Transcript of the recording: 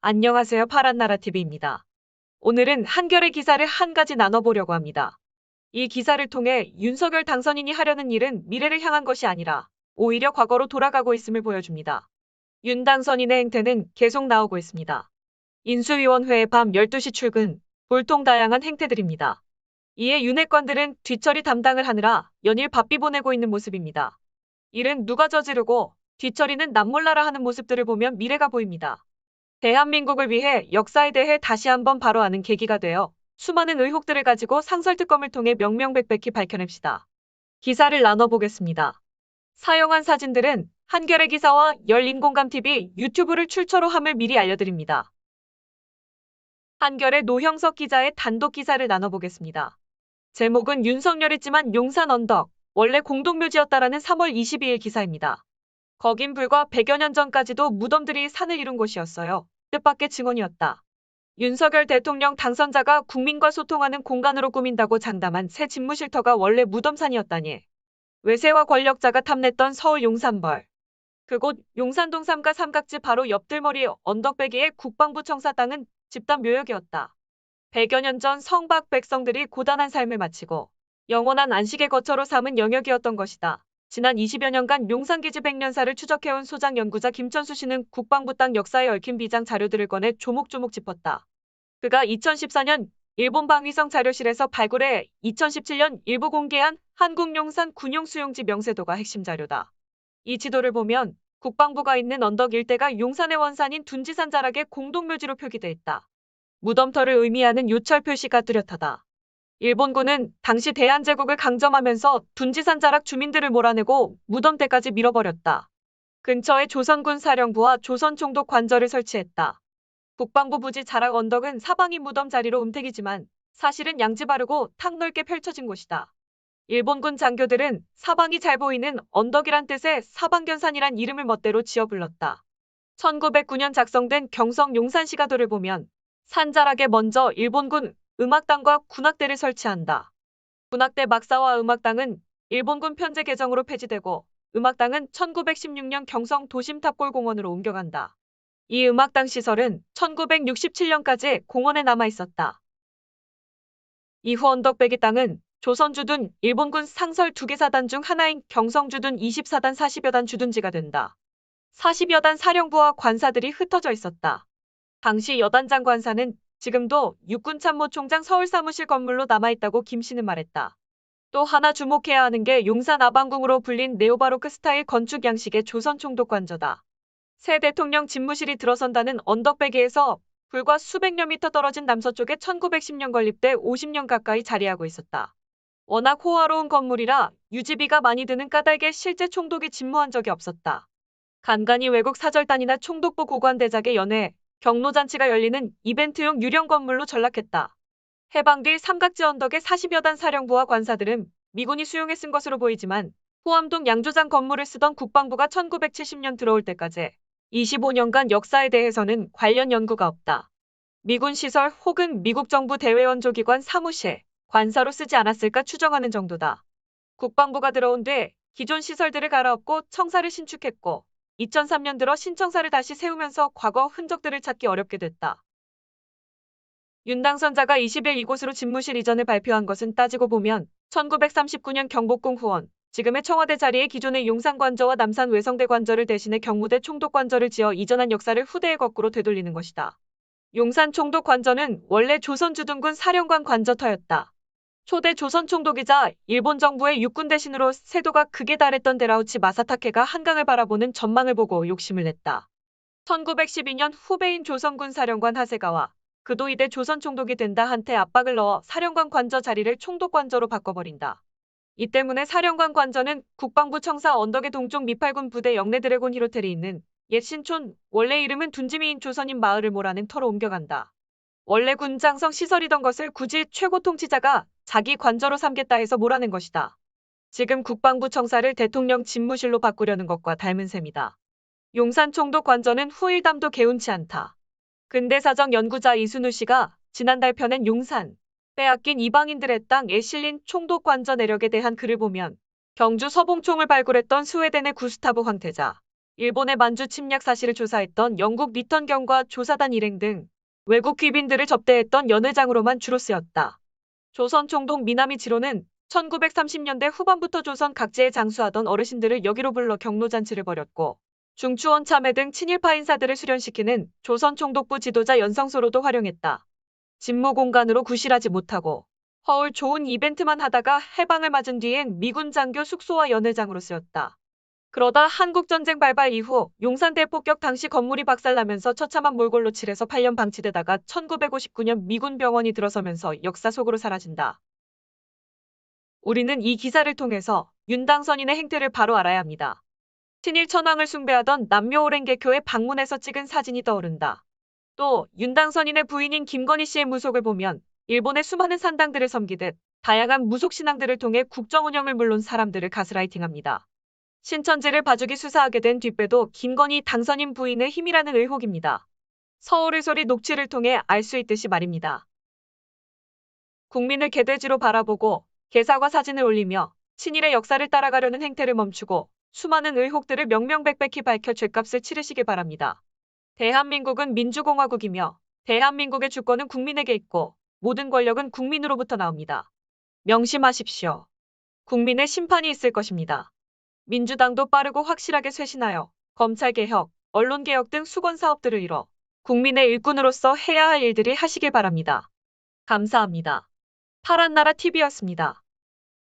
안녕하세요. 파란나라TV입니다. 오늘은 한겨레 기사를 한 가지 나눠보려고 합니다. 이 기사를 통해 윤석열 당선인이 하려는 일은 미래를 향한 것이 아니라 오히려 과거로 돌아가고 있음을 보여줍니다. 윤 당선인의 행태는 계속 나오고 있습니다. 인수위원회에 밤 12시 출근, 볼통 다양한 행태들입니다. 이에 윤핵관들은 뒤처리 담당을 하느라 연일 바삐 보내고 있는 모습입니다. 일은 누가 저지르고 뒤처리는 남몰라라 하는 모습들을 보면 미래가 보입니다. 대한민국을 위해 역사에 대해 다시 한번 바로하는 계기가 되어 수많은 의혹들을 가지고 상설특검을 통해 명명백백히 밝혀냅시다. 기사를 나눠보겠습니다. 사용한 사진들은 한겨레 기사와 열린공감TV 유튜브를 출처로 함을 미리 알려드립니다. 한겨레 노형석 기자의 단독 기사를 나눠보겠습니다. 제목은 윤석열이지만 용산 언덕, 원래 공동묘지였다라는 3월 22일 기사입니다. 거긴 불과 100여 년 전까지도 무덤들이 산을 이룬 곳이었어요. 뜻밖의 증언이었다. 윤석열 대통령 당선자가 국민과 소통하는 공간으로 꾸민다고 장담한 새 집무실터가 원래 무덤산이었다니. 외세와 권력자가 탐냈던 서울 용산벌. 그곳 용산동 3가 삼각지 바로 옆들머리 언덕배기의 국방부 청사 땅은 집단 묘역이었다. 100여 년 전 성박 백성들이 고단한 삶을 마치고 영원한 안식의 거처로 삼은 영역이었던 것이다. 지난 20여 년간 용산기지 100년사를 추적해온 소장 연구자 김천수 씨는 국방부 땅 역사에 얽힌 비장 자료들을 꺼내 조목조목 짚었다. 그가 2014년 일본 방위성 자료실에서 발굴해 2017년 일부 공개한 한국용산 군용수용지 명세도가 핵심 자료다. 이 지도를 보면 국방부가 있는 언덕 일대가 용산의 원산인 둔지산 자락의 공동묘지로 표기돼 있다. 무덤터를 의미하는 요철 표시가 뚜렷하다. 일본군은 당시 대한제국을 강점하면서 둔지산 자락 주민들을 몰아내고 무덤대까지 밀어버렸다. 근처에 조선군 사령부와 조선총독 관저를 설치했다. 국방부 부지 자락 언덕은 사방이 무덤 자리로 음택이지만 사실은 양지 바르고 탁 넓게 펼쳐진 곳이다. 일본군 장교들은 사방이 잘 보이는 언덕이란 뜻의 사방견산이란 이름을 멋대로 지어 불렀다. 1909년 작성된 경성 용산시가도를 보면 산자락에 먼저 일본군 음악당과 군악대를 설치한다. 군악대 막사와 음악당은 일본군 편제 개정으로 폐지되고 음악당은 1916년 경성 도심탑골공원으로 옮겨간다. 이 음악당 시설은 1967년까지 공원에 남아 있었다. 이후 언덕배기 땅은 조선 주둔 일본군 상설 2개 사단 중 하나인 경성 주둔 24단 40여 단 주둔지가 된다. 40여 단 사령부와 관사들이 흩어져 있었다. 당시 여단장 관사는 지금도 육군참모총장 서울사무실 건물로 남아있다고 김 씨는 말했다. 또 하나 주목해야 하는 게 용산 아방궁으로 불린 네오바로크 스타일 건축 양식의 조선 총독 관저다. 새 대통령 집무실이 들어선다는 언덕배기에서 불과 수백여 미터 떨어진 남서쪽에 1910년 건립돼 50년 가까이 자리하고 있었다. 워낙 호화로운 건물이라 유지비가 많이 드는 까닭에 실제 총독이 집무한 적이 없었다. 간간히 외국 사절단이나 총독부 고관대작의 연회, 경로잔치가 열리는 이벤트용 유령 건물로 전락했다. 해방 뒤 삼각지 언덕의 40여 단 사령부와 관사들은 미군이 수용해 쓴 것으로 보이지만 호암동 양조장 건물을 쓰던 국방부가 1970년 들어올 때까지 25년간 역사에 대해서는 관련 연구가 없다. 미군 시설 혹은 미국 정부 대외원조기관 사무실, 관사로 쓰지 않았을까 추정하는 정도다. 국방부가 들어온 뒤 기존 시설들을 갈아엎고 청사를 신축했고 2003년 들어 신청사를 다시 세우면서 과거 흔적들을 찾기 어렵게 됐다. 윤 당선자가 20일 이곳으로 집무실 이전을 발표한 것은 따지고 보면 1939년 경복궁 후원, 지금의 청와대 자리에 기존의 용산관저와 남산 외성대 관저를 대신해 경무대 총독관저를 지어 이전한 역사를 후대에 거꾸로 되돌리는 것이다. 용산 총독관저는 원래 조선주둔군 사령관 관저터였다. 초대 조선 총독이자 일본 정부의 육군 대신으로 세도가 극에 달했던 데라우치 마사타케가 한강을 바라보는 전망을 보고 욕심을 냈다. 1912년 후배인 조선군 사령관 하세가와 그도 이대 조선 총독이 된다 한테 압박을 넣어 사령관 관저 자리를 총독 관저로 바꿔버린다. 이 때문에 사령관 관저는 국방부 청사 언덕의 동쪽 미팔군 부대 영내 드래곤 히로텔이 있는 옛 신촌, 원래 이름은 둔지미인 조선인 마을을 몰아낸 터로 옮겨간다. 원래 군장성 시설이던 것을 굳이 최고 통치자가 자기 관저로 삼겠다 해서 몰아낸 것이다. 지금 국방부 청사를 대통령 집무실로 바꾸려는 것과 닮은 셈이다. 용산 총독 관저는 후일담도 개운치 않다. 근대사정 연구자 이순우 씨가 지난달 펴낸 용산, 빼앗긴 이방인들의 땅에 실린 총독 관저 내력에 대한 글을 보면 경주 서봉총을 발굴했던 스웨덴의 구스타브 황태자, 일본의 만주 침략 사실을 조사했던 영국 리턴경과 조사단 일행 등 외국 귀빈들을 접대했던 연회장으로만 주로 쓰였다. 조선 총독 미나미치로는 1930년대 후반부터 조선 각지에 장수하던 어르신들을 여기로 불러 경로잔치를 벌였고 중추원 참회 등 친일파 인사들을 수련시키는 조선 총독부 지도자 연성소로도 활용했다. 집무 공간으로 구실하지 못하고 허울 좋은 이벤트만 하다가 해방을 맞은 뒤엔 미군 장교 숙소와 연회장으로 쓰였다. 그러다 한국전쟁 발발 이후 용산 대폭격 당시 건물이 박살나면서 처참한 몰골로 칠해서 8년 방치되다가 1959년 미군 병원이 들어서면서 역사 속으로 사라진다. 우리는 이 기사를 통해서 윤당선인의 행태를 바로 알아야 합니다. 친일 천황을 숭배하던 남묘 오랭개교에 방문해서 찍은 사진이 떠오른다. 또 윤당선인의 부인인 김건희 씨의 무속을 보면 일본의 수많은 산당들을 섬기듯 다양한 무속 신앙들을 통해 국정 운영을 물론 사람들을 가스라이팅합니다. 신천지를 봐주기 수사하게 된 뒷배도 김건희 당선인 부인의 힘이라는 의혹입니다. 서울의 소리 녹취를 통해 알 수 있듯이 말입니다. 국민을 개돼지로 바라보고 개사과 사진을 올리며 친일의 역사를 따라가려는 행태를 멈추고 수많은 의혹들을 명명백백히 밝혀 죗값을 치르시길 바랍니다. 대한민국은 민주공화국이며 대한민국의 주권은 국민에게 있고 모든 권력은 국민으로부터 나옵니다. 명심하십시오. 국민의 심판이 있을 것입니다. 민주당도 빠르고 확실하게 쇄신하여 검찰개혁, 언론개혁 등 수건 사업들을 이뤄 국민의 일꾼으로서 해야 할 일들을 하시길 바랍니다. 감사합니다. 파란나라 TV였습니다.